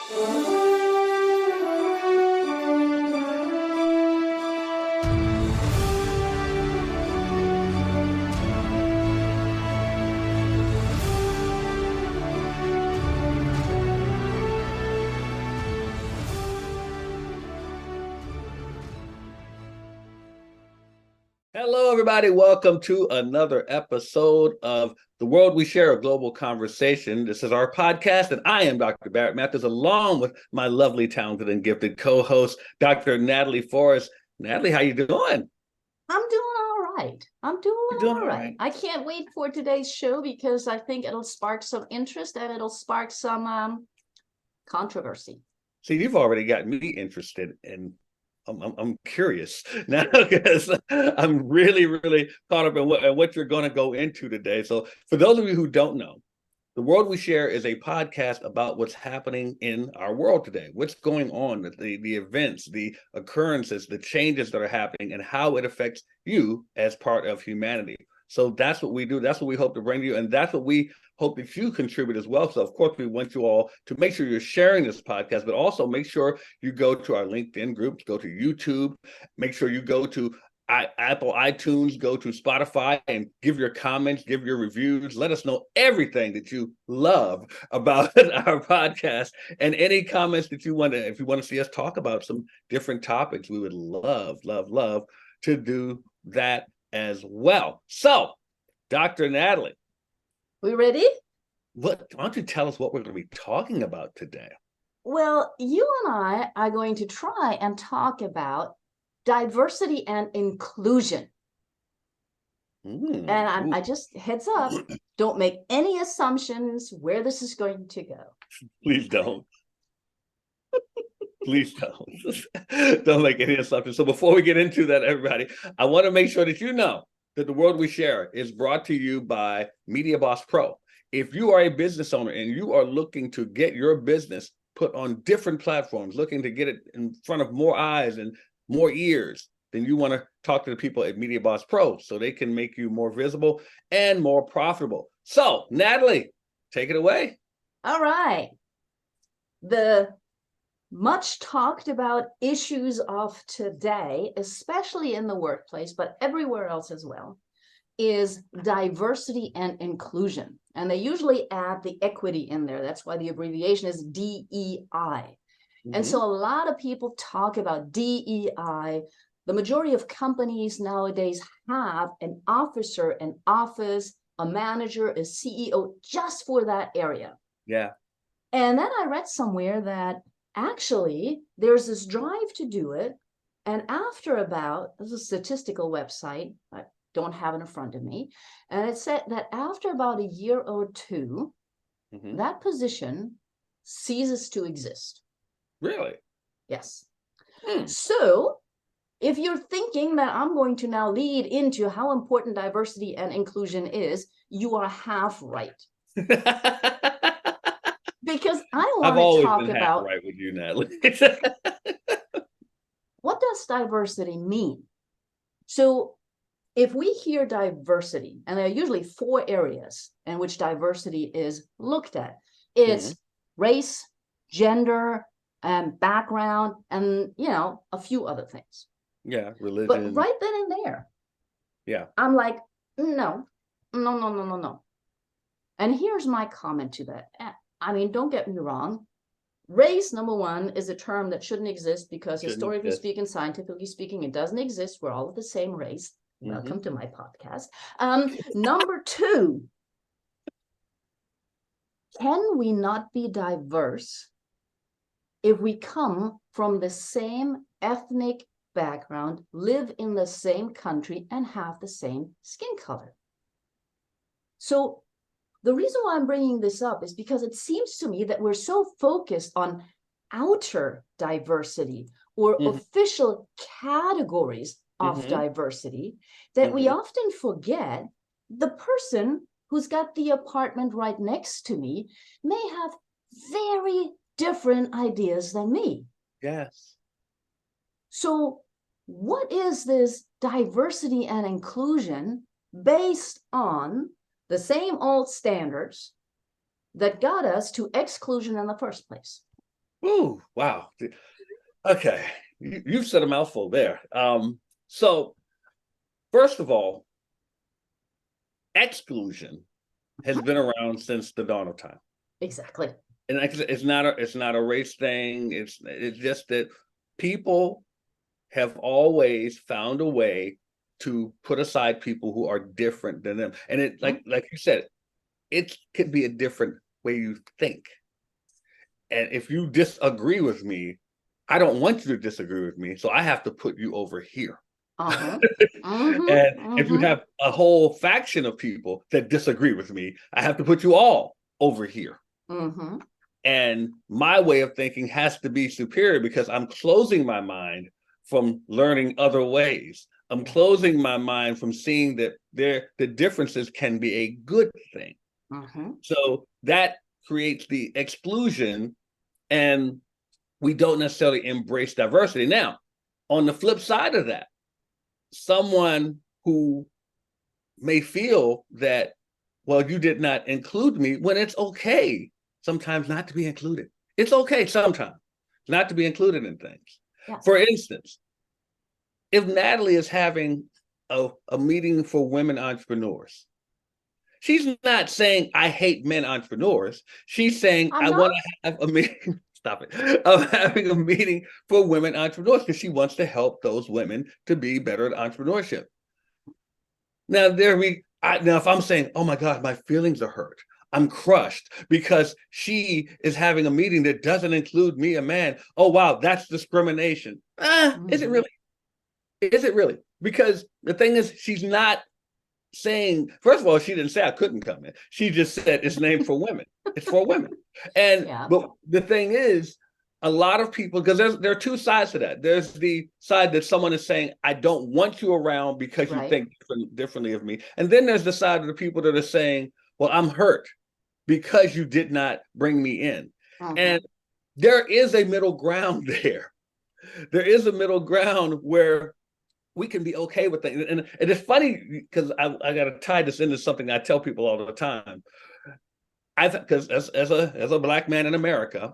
Hello, everybody. Welcome to another episode of The World We Share, a Global Conversation. This is our podcast, and I am Dr. Barrett Mathers, along with my lovely, talented, and gifted co-host, Dr. Natalie Forrest. Natalie, how you doing? I'm doing all right. All right. I can't wait for today's show because I think it'll spark some interest and it'll spark some controversy. See, you've already got me interested in. I'm curious now because I'm really caught up in what you're going to go into today. So, for those of you who don't know, The World We Share is a podcast about what's happening in our world today, what's going on, the events, the occurrences, the changes that are happening, and how it affects you as part of humanity. So that's what we do. That's what we hope to bring to you. And that's what we hope that you contribute as well. So, of course, we want you all to make sure you're sharing this podcast, but also make sure you go to our LinkedIn groups, go to YouTube, make sure you go to Apple iTunes, go to Spotify and give your comments, give your reviews. Let us know everything that you love about our podcast and any comments that you want to, if you want to see us talk about some different topics, we would love to do that as well. So, Dr. Natalie. We ready? Why don't you tell us what we're going to be talking about today? Well, you and I are going to try and talk about diversity and inclusion. And I just heads up, don't make any assumptions where this is going to go. Please don't. Please don't make any assumptions. So before we get into that, everybody, I want to make sure that you know that The World We Share is brought to you by Media Boss Pro. If you are a business owner and you are looking to get your business put on different platforms, looking to get it in front of more eyes and more ears, then you want to talk to the people at Media Boss Pro so they can make you more visible and more profitable. So, Natalie, take it away. All right. The much talked about issues of today, especially in the workplace, but everywhere else as well, is diversity and inclusion. And they usually add the equity in there. That's why the abbreviation is DEI. And so a lot of people talk about DEI. The majority of companies nowadays have an officer, an office, a manager, a CEO just for that area. Yeah. And then I read somewhere that actually there's this drive to do it. And after about, this is a statistical website, I don't have it in front of me. And it said that after about a year or two, that position ceases to exist. Really? Yes. So if you're thinking that I'm going to now lead into how important diversity and inclusion is, you are half right. Because I want to talk about right with you, Natalie. What does diversity mean? So if we hear diversity, and there are usually 4 areas in which diversity is looked at. It's race, gender, and background, and a few other things. Yeah, religion. But right then and there, yeah, I'm like, no. And here's my comment to that. I mean, don't get me wrong. Race, number one, is a term that shouldn't exist because historically speaking, scientifically speaking, it doesn't exist. We're all of the same race. Welcome to my podcast. Number 2, can we not be diverse if we come from the same ethnic background, live in the same country, and have the same skin color? So the reason why I'm bringing this up is because it seems to me that we're so focused on outer diversity or official categories of diversity that we often forget the person who's got the apartment right next to me may have very different ideas than me. Yes. So what is this diversity and inclusion based on the same old standards that got us to exclusion in the first place? Ooh, wow. Okay, you've said a mouthful there. So first of all, exclusion has been around since the dawn of time. Exactly. And it's not a race thing. It's just that people have always found a way to put aside people who are different than them. And it like you said, it could be a different way you think. And if you disagree with me, I don't want you to disagree with me. So I have to put you over here. Uh-huh. Mm-hmm. And if you Mm-hmm. have a whole faction of people that disagree with me, I have to put you all over here. Mm-hmm. And my way of thinking has to be superior because I'm closing my mind from learning other ways. I'm closing my mind from seeing that the differences can be a good thing. Mm-hmm. So that creates the exclusion, and we don't necessarily embrace diversity. Now, on the flip side of that, someone who may feel that, well, you did not include me, when it's okay sometimes not to be included. It's okay sometimes not to be included in things. Yes. For instance, if Natalie is having a meeting for women entrepreneurs, she's not saying I hate men entrepreneurs. She's saying I'm I not. want to have a meeting. Stop it. Of having a meeting for women entrepreneurs because she wants to help those women to be better at entrepreneurship. Now now if I'm saying, oh my God, my feelings are hurt. I'm crushed because she is having a meeting that doesn't include me, a man. Oh wow, that's discrimination. Is it Mm-hmm. really? Is it really? Because the thing is, she's not saying, first of all, she didn't say I couldn't come in. She just said it's named for women. It's for women. And Yeah. but the thing is, a lot of people, because there are two sides to that. There's the side that someone is saying, I don't want you around because you Right. think differently of me. And then there's the side of the people that are saying, well, I'm hurt because you did not bring me in. Mm-hmm. And there is a middle ground there. There is a middle ground where we can be okay with things. And it's funny because I got to tie this into something I tell people all the time. Because as a black man in America,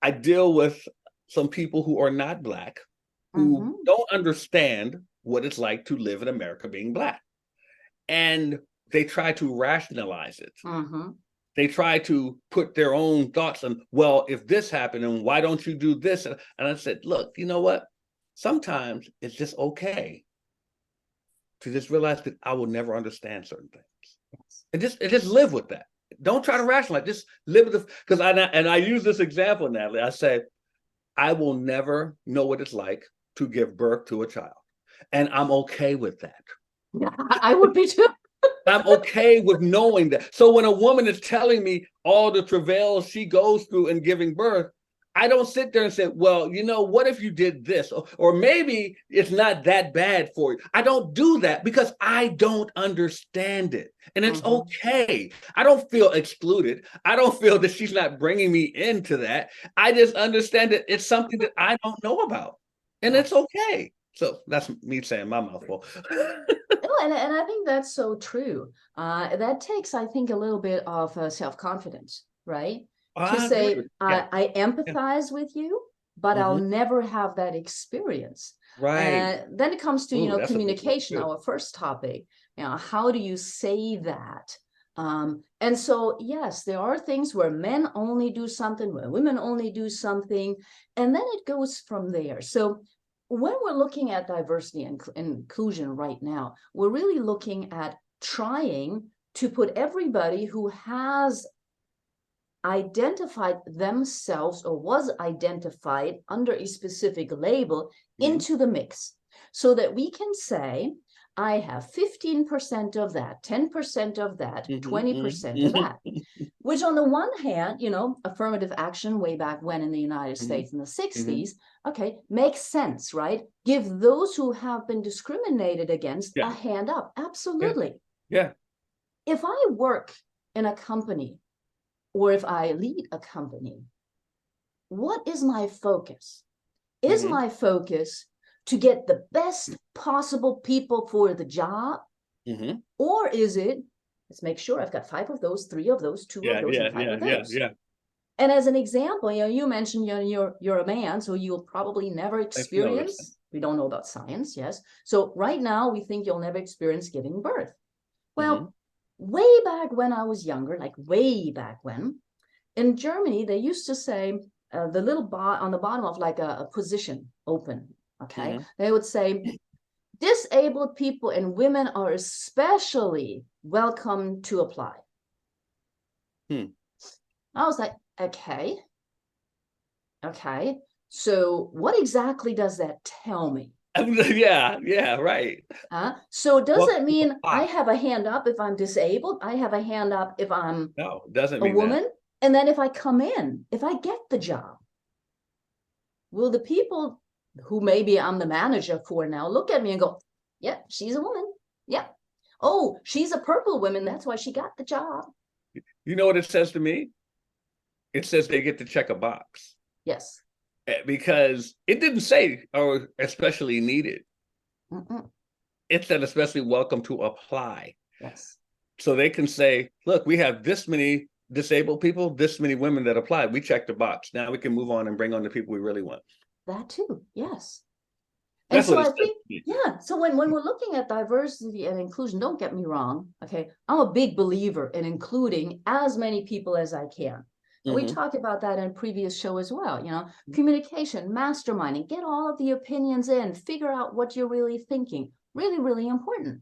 I deal with some people who are not black, who Mm-hmm. don't understand what it's like to live in America being black. And they try to rationalize it. Mm-hmm. They try to put their own thoughts on, well, if this happened, and why don't you do this? And I said, look, you know what? Sometimes it's just okay to just realize that I will never understand certain things. Yes. And just live with that. Don't try to rationalize. Just live with it. Because I use this example, Natalie. I say, I will never know what it's like to give birth to a child. And I'm okay with that. Yeah, I would be too. I'm okay with knowing that. So when a woman is telling me all the travails she goes through in giving birth, I don't sit there and say, well, what if you did this? Or maybe it's not that bad for you. I don't do that because I don't understand it. And it's Mm-hmm. okay. I don't feel excluded. I don't feel that she's not bringing me into that. I just understand that it's something that I don't know about. And Yeah. it's okay. So that's me saying my mouthful. Oh, and I think that's so true. That takes, I think, a little bit of self-confidence, right? To I agree say, with you. Yeah. I Yeah. empathize with you, but I'll Mm-hmm. never have that experience. Right. Then it comes to, Ooh, that's a big one communication, too. our first topic. How do you say that? And so, yes, there are things where men only do something, where women only do something, and then it goes from there. So when we're looking at diversity and inclusion right now, we're really looking at trying to put everybody who has identified themselves or was identified under a specific label Mm-hmm. into the mix so that we can say, I have 15% of that, 10% of that, Mm-hmm. 20% of that. Mm-hmm. Which on the one hand, affirmative action way back when in the United Mm-hmm. States in the Mm-hmm. 60s, okay, makes sense, right? Give those who have been discriminated against Yeah. a hand up. Yeah. Absolutely. Yeah. If I work in a company or if I lead a company, what is my focus? Is Mm-hmm. my focus to get the best possible people for the job? Mm-hmm. Or is it, let's make sure I've got 5 of those, 3 of those, 2 of Yeah. those, Yeah. and 5 Yeah. of Yeah. those? Yeah. And as an example, you mentioned you're a man, so you'll probably never experience. We don't know about science, yes. So right now we think you'll never experience giving birth. Well, way back when I was younger, like way back when, in Germany they used to say the little bar on the bottom of like a position open. Okay, they would say disabled people and women are especially welcome to apply. I was like, okay. So what exactly does that tell me? Yeah, right. So does it mean I have a hand up if I'm disabled? I have a hand up if I'm No, it doesn't a mean woman? that. And then if I come in, if I get the job, will the people who maybe I'm the manager for now look at me and go, yeah, she's a woman. Yeah. Oh, she's a purple woman. That's why she got the job. You know what it says to me? It says they get to check a box. Yes. Because it didn't say, or especially needed. It said especially welcome to apply. Yes. So they can say, look, we have this many disabled people, this many women that applied. We checked the box. Now we can move on and bring on the people we really want. That too, yes. And That's so what I think, yeah. So when we're looking at diversity and inclusion, don't get me wrong. Okay. I'm a big believer in including as many people as I can. And we talked about that in a previous show as well. Communication, masterminding, get all of the opinions in, figure out what you're really thinking. Really, really important.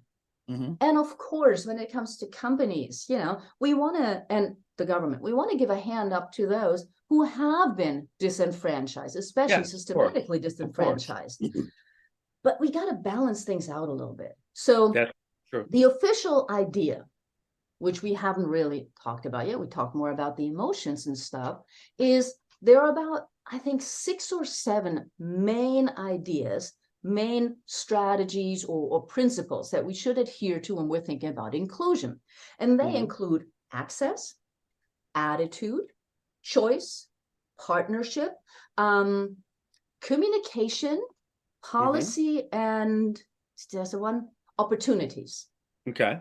And of course, when it comes to companies, we want to, and the government, we want to give a hand up to those who have been disenfranchised, especially systematically disenfranchised. But we got to balance things out a little bit. So the official idea, which we haven't really talked about yet, we talk more about the emotions and stuff, is there are about, I think, 6 or 7 main ideas, main strategies or principles that we should adhere to when we're thinking about inclusion. And they include access, attitude, choice, partnership, communication, policy, and there's one, opportunities. Okay.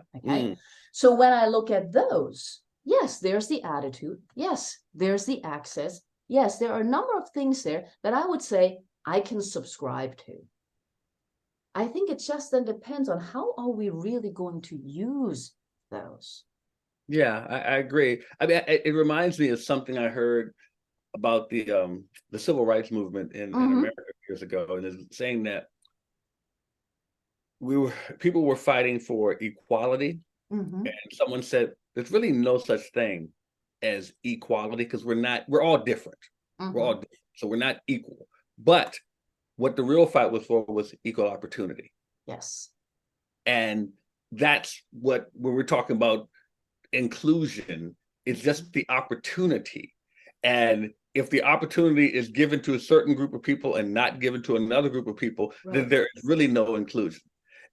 So when I look at those, yes, there's the attitude. Yes, there's the access. Yes, there are a number of things there that I would say I can subscribe to. I think it just then depends on how are we really going to use those. Yeah, I agree. I mean, it reminds me of something I heard about the civil rights movement in America years ago, and it's saying that people were fighting for equality, and someone said there's really no such thing as equality because we're all different. We're all different, so we're not equal. But what the real fight was for was equal opportunity. Yes. And that's when we're talking about inclusion, it's just the opportunity. And if the opportunity is given to a certain group of people and not given to another group of people, then there is really no inclusion.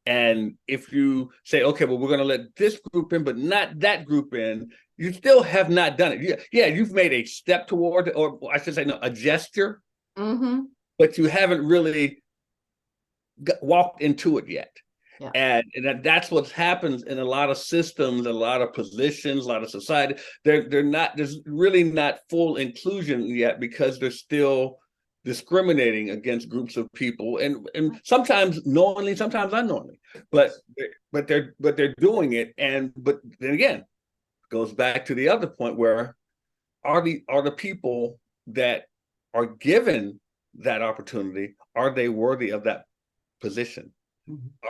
And if you say, okay, well, we're going to let this group in, but not that group in, you still have not done it. Yeah, you've made a step toward, or I should say, no, a gesture, but you haven't really walked into it yet. Yeah. And that's what happens in a lot of systems, a lot of positions, a lot of society. There's really not full inclusion yet because they're still discriminating against groups of people, and sometimes knowingly, sometimes unknowingly. But they're doing it, but then again, it goes back to the other point where are the people that are given that opportunity, are they worthy of that position?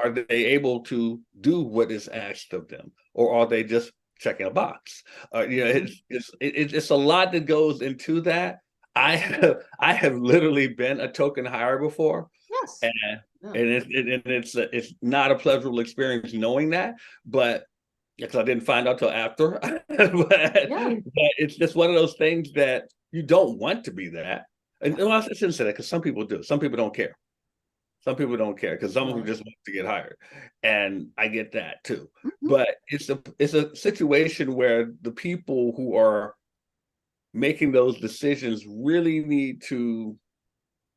Are they able to do what is asked of them, or are they just checking a box? It's a lot that goes into that. I have literally been a token hire before. Yes, and it's not a pleasurable experience knowing that, but because I didn't find out till after. but it's just one of those things that you don't want to be that. And well, I shouldn't say that because some people do. Some people don't care. Some people don't care because some of them just want to get hired, and I get that too. But it's a situation where the people who are making those decisions really need to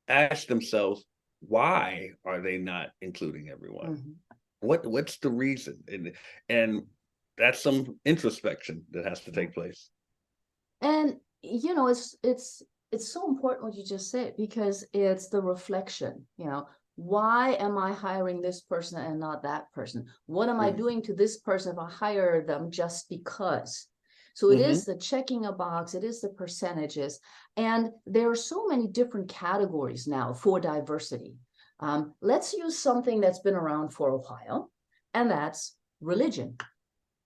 ask themselves, why are they not including everyone? What's the reason? And that's some introspection that has to take place. And you know, it's so important what you just said, because it's the reflection, you know, why am I hiring this person and not that person? What am I doing to this person if I hire them just because? So it is the checking a box, it is the percentages. And there are so many different categories now for diversity. Let's use something that's been around for a while, and that's religion.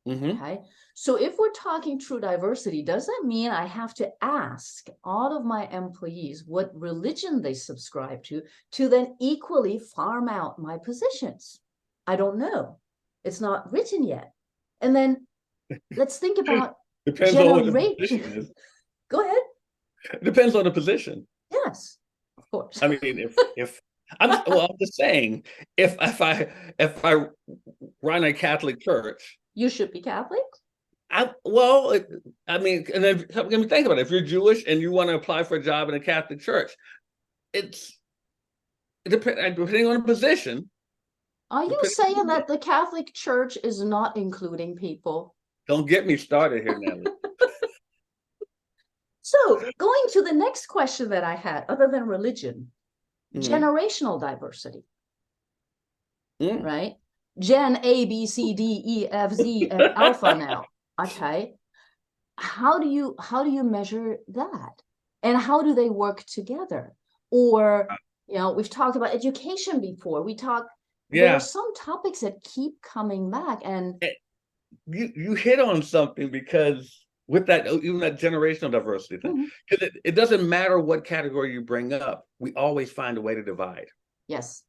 Okay. So if we're talking true diversity, does that mean I have to ask all of my employees what religion they subscribe to then equally farm out my positions? I don't know. It's not written yet. And then let's think about Depends on what the position generation. is. Go ahead. Depends on the position. Yes, of course. I mean, if I'm just saying, if I run a Catholic church, You should be Catholic. I mean, and then let me think about it. If you're Jewish and you want to apply for a job in a Catholic church, it's depending on the position. Are you saying that the Catholic Church is not including people? Don't get me started here, Natalie. So going to the next question that I had, other than religion, generational diversity, right? Gen A, B, C, D, E, F, Z, and Alpha now. Okay. How do you measure that? And how do they work together? Or, you know, we've talked about education before. There are some topics that keep coming back. And you hit on something, because with that, even that generational diversity thing, because it doesn't matter what category you bring up, we always find a way to divide. Yes.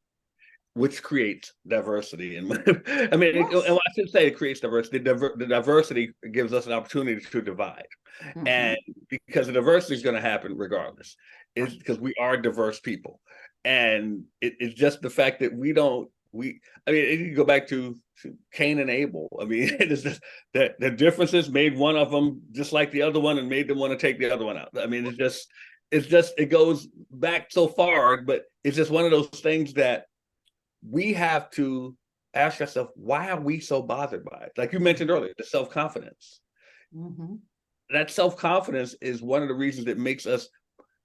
Which creates diversity. And I mean, and I should say it creates diversity. The diversity gives us an opportunity to divide. And because the diversity is going to happen regardless, is because we are diverse people. And it's just the fact that I mean, you go back to Cain and Abel. I mean, it's just that the differences made one of them just like the other one and made them want to take the other one out. I mean, it goes back so far, but it's just one of those things that we have to ask ourselves, why are we so bothered by it? Like you mentioned earlier, the self-confidence. That self-confidence is one of the reasons that makes us,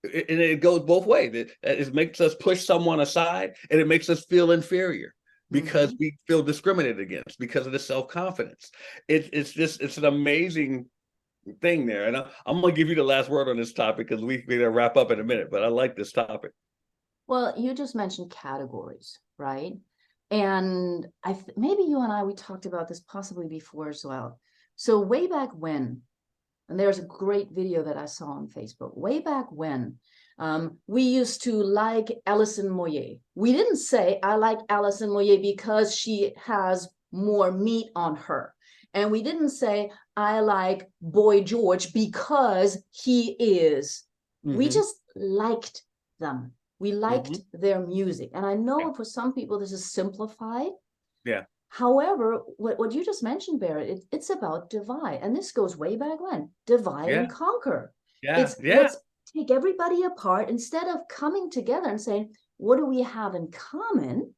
and it goes both ways. It makes us push someone aside, and it makes us feel inferior because we feel discriminated against because of the self-confidence. It's an amazing thing there. And I'm going to give you the last word on this topic, because we're going to wrap up in a minute, but I like this topic. Well, you just mentioned categories, right? And maybe you and I, we talked about this possibly before as well. So way back when, and there's a great video that I saw on Facebook, way back when, we used to like Alison Moyet. We didn't say, I like Alison Moyet because she has more meat on her. And we didn't say, I like Boy George because he is. We just liked them. We liked their music. And I know for some people this is simplified. Yeah. However, what you just mentioned, Barrett, it's about divide. And this goes way back when. Divide and conquer. Let's take everybody apart instead of coming together and saying, what do we have in common?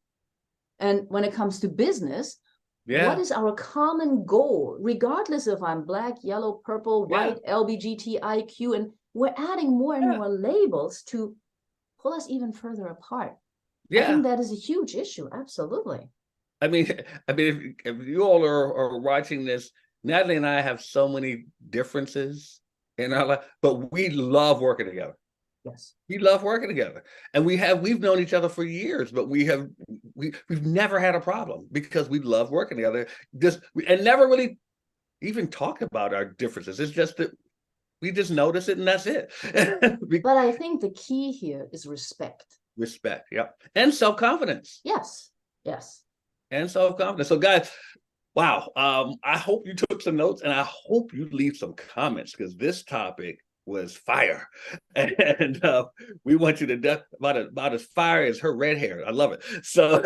And when it comes to business, what is our common goal? Regardless if I'm black, yellow, purple, white, LGBTIQ, and we're adding more and more labels to pull us even further apart. I think that is a huge issue. Absolutely. I mean, if you all are watching this, Natalie and I have so many differences in our life, but we love working together. Yes, we love working together, and we've known each other for years, but we've never had a problem because we love working together. And never really even talk about our differences. It's just that we just notice it, and that's it. But I think the key here is respect. Respect, and self-confidence. Yes, and self-confidence. So, guys, wow. I hope you took some notes, and I hope you leave some comments, because this topic was fire, and we want you to death about as fire as her red hair. I love it. So,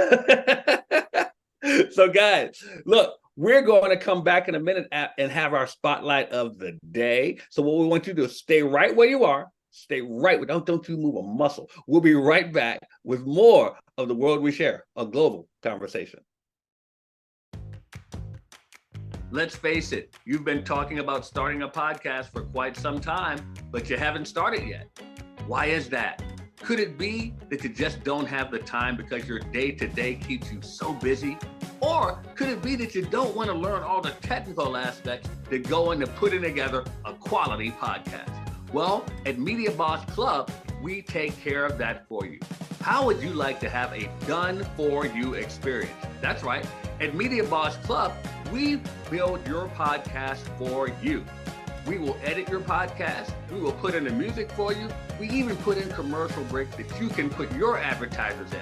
so guys, look. We're going to come back in a minute and have our spotlight of the day. So what we want you to do is stay right where you are. Stay right. Don't you move a muscle. We'll be right back with more of The World We Share, a global conversation. let's face it, you've been talking about starting a podcast for quite some time, but you haven't started yet. Why is that? Could it be that you just don't have the time because your day-to-day keeps you so busy? Or could it be that you don't want to learn all the technical aspects that go into putting together a quality podcast? Well, at Media Boss Club, we take care of that for you. How would you like to have a done-for-you experience? That's right. At Media Boss Club, we build your podcast for you. We will edit your podcast. We will put in the music for you. We even put in commercial breaks that you can put your advertisers in.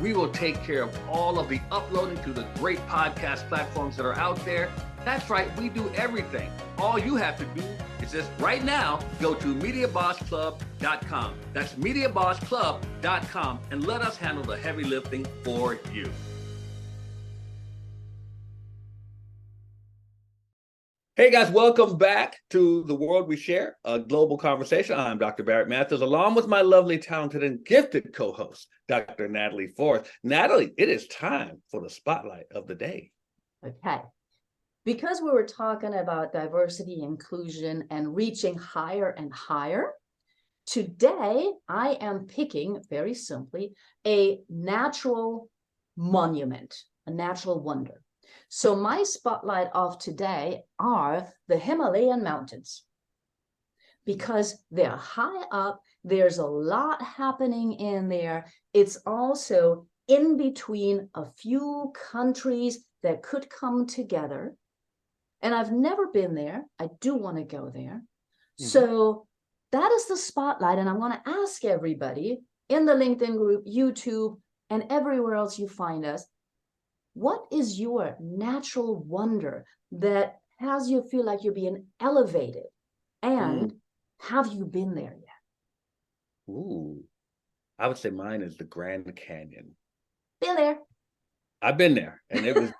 We will take care of all of the uploading to the great podcast platforms that are out there. That's right, we do everything. All you have to do is just right now go to MediaBossClub.com. That's MediaBossClub.com and let us handle the heavy lifting for you. Hey guys, welcome back to The World We Share, a global conversation. I'm Dr. Barrett Mathers, along with my lovely, talented, and gifted co-host, Dr. Natalie Forrest. Natalie, it is time for the spotlight of the day. Okay. Because we were talking about diversity, inclusion, and reaching higher and higher, today I am picking, very simply, a natural monument, a natural wonder. So my spotlight of today are the Himalayan mountains, because they're high up. There's a lot happening in there. It's also in between a few countries that could come together. And I've never been there. I do want to go there. Mm-hmm. So that is the spotlight. And I want to ask everybody in the LinkedIn group, YouTube, and everywhere else you find us, what is your natural wonder that has you feel like you're being elevated? And have you been there yet? Ooh, I would say mine is the Grand Canyon. Been there. I've been there. And it was,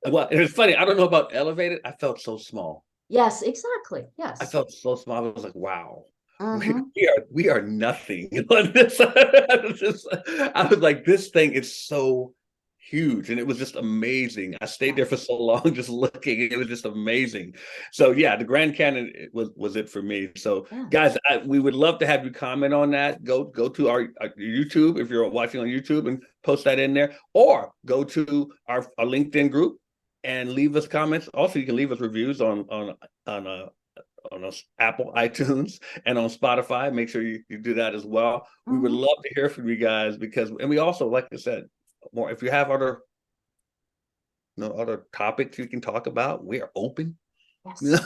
well, it was funny. I don't know about elevated. I felt so small. Yes, exactly. Yes. I felt so small. I was like, wow. Mm-hmm. We are nothing on this. I was like, this thing is so huge, and it was just amazing. I stayed there for so long just looking. It was just amazing. So yeah, the Grand Canyon was it for me. So guys, we would love to have you comment on that. Go to our YouTube if you're watching on YouTube and post that in there, or go to our LinkedIn group and leave us comments. Also, you can leave us reviews on Apple iTunes and on Spotify. Make sure you do that as well. Mm-hmm. We would love to hear from you guys and we also, like I said, more if you have other topics you can talk about, we are open. Yes.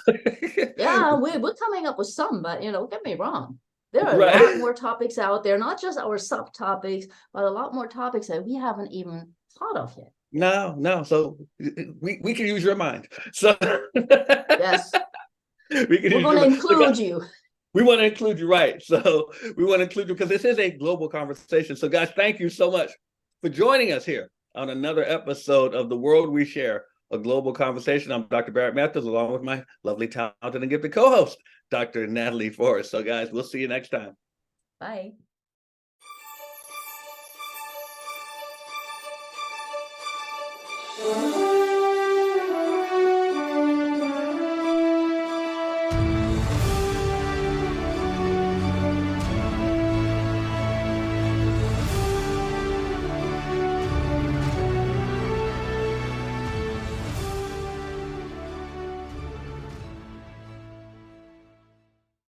Yeah, we're coming up with some, but don't get me wrong, there are a lot more topics out there, not just our subtopics, but a lot more topics that we haven't even thought of yet. No. So we can use your mind. So yes, we're going to include you. We want to include you, right? So we want to include you because this is a global conversation. So guys, thank you so much for joining us here on another episode of The World We Share, a global conversation. I'm Dr. Barrett Mathers, along with my lovely, talented, and gifted co-host, Dr. Natalie Forrest. So guys, we'll see you next time. Bye.